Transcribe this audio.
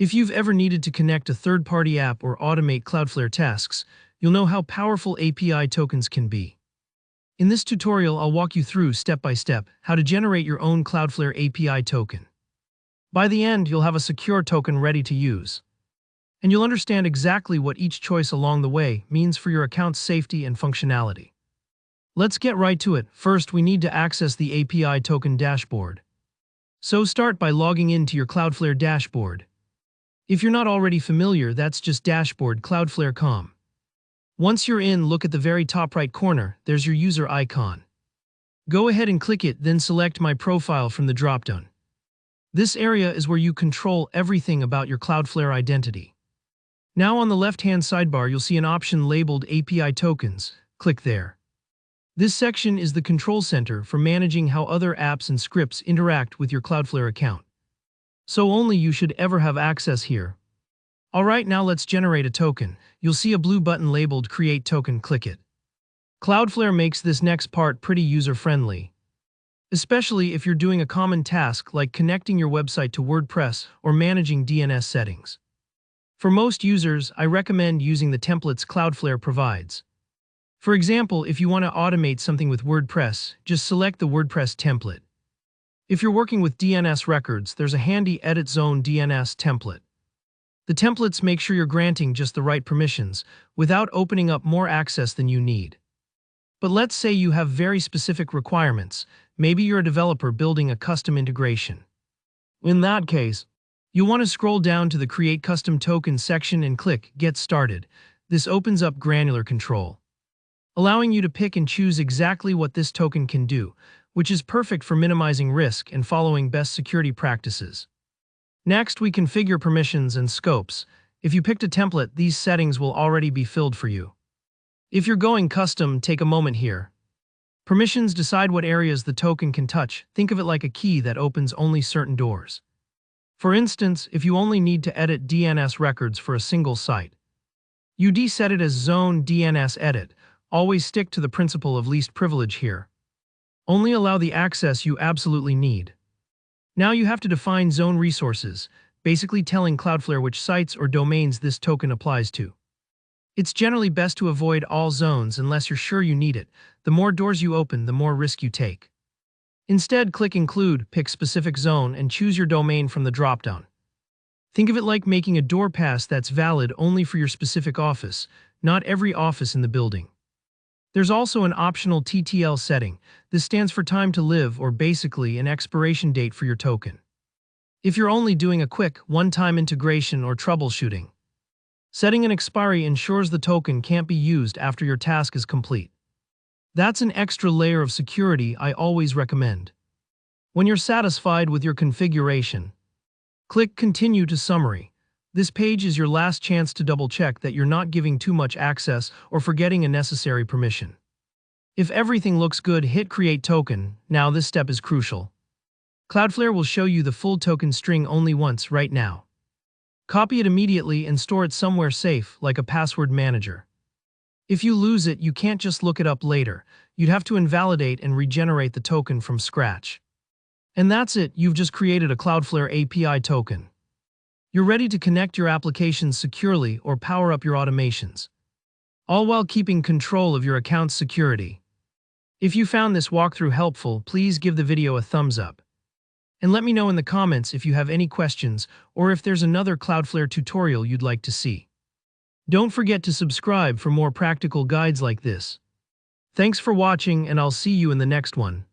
If you've ever needed to connect a third-party app or automate Cloudflare tasks, you'll know how powerful API tokens can be. In this tutorial, I'll walk you through step-by-step how to generate your own Cloudflare API token. By the end, you'll have a secure token ready to use. And you'll understand exactly what each choice along the way means for your account's safety and functionality. Let's get right to it. First, we need to access the API token dashboard. So start by logging into your Cloudflare dashboard. If you're not already familiar, that's just dashboard Cloudflare.com. Once you're in, look at the very top right corner, there's your user icon. Go ahead and click it, then select My Profile from the dropdown. This area is where you control everything about your Cloudflare identity. Now on the left-hand sidebar, you'll see an option labeled API Tokens. Click there. This section is the control center for managing how other apps and scripts interact with your Cloudflare account. So only you should ever have access here. Alright, now let's generate a token. You'll see a blue button labeled Create Token. Click it. Cloudflare makes this next part pretty user-friendly, especially if you're doing a common task like connecting your website to WordPress or managing DNS settings. For most users, I recommend using the templates Cloudflare provides. For example, if you want to automate something with WordPress, just select the WordPress template. If you're working with DNS records, there's a handy Edit Zone DNS template. The templates make sure you're granting just the right permissions without opening up more access than you need. But let's say you have very specific requirements. Maybe you're a developer building a custom integration. In that case, you'll want to scroll down to the Create Custom Token section and click Get Started. This opens up granular control, allowing you to pick and choose exactly what this token can do, which is perfect for minimizing risk and following best security practices. Next, we configure permissions and scopes. If you picked a template, these settings will already be filled for you. If you're going custom, take a moment here. Permissions decide what areas the token can touch. Think of it like a key that opens only certain doors. For instance, if you only need to edit DNS records for a single site, you set it as Zone DNS Edit. Always stick to the principle of least privilege here. Only allow the access you absolutely need. Now you have to define zone resources, basically telling Cloudflare which sites or domains this token applies to. It's generally best to avoid all zones unless you're sure you need it. The more doors you open, the more risk you take. Instead, click Include, pick specific zone, and choose your domain from the dropdown. Think of it like making a door pass that's valid only for your specific office, not every office in the building. There's also an optional TTL setting. This stands for time to live, or basically an expiration date for your token. If you're only doing a quick, one-time integration or troubleshooting, setting an expiry ensures the token can't be used after your task is complete. That's an extra layer of security I always recommend. When you're satisfied with your configuration, click Continue to Summary. This page is your last chance to double-check that you're not giving too much access or forgetting a necessary permission. If everything looks good, hit Create Token. Now this step is crucial. Cloudflare will show you the full token string only once right now. Copy it immediately and store it somewhere safe, like a password manager. If you lose it, you can't just look it up later. You'd have to invalidate and regenerate the token from scratch. And that's it, you've just created a Cloudflare API token. You're ready to connect your applications securely or power up your automations, all while keeping control of your account's security. If you found this walkthrough helpful, please give the video a thumbs up. And let me know in the comments if you have any questions or if there's another Cloudflare tutorial you'd like to see. Don't forget to subscribe for more practical guides like this. Thanks for watching, and I'll see you in the next one.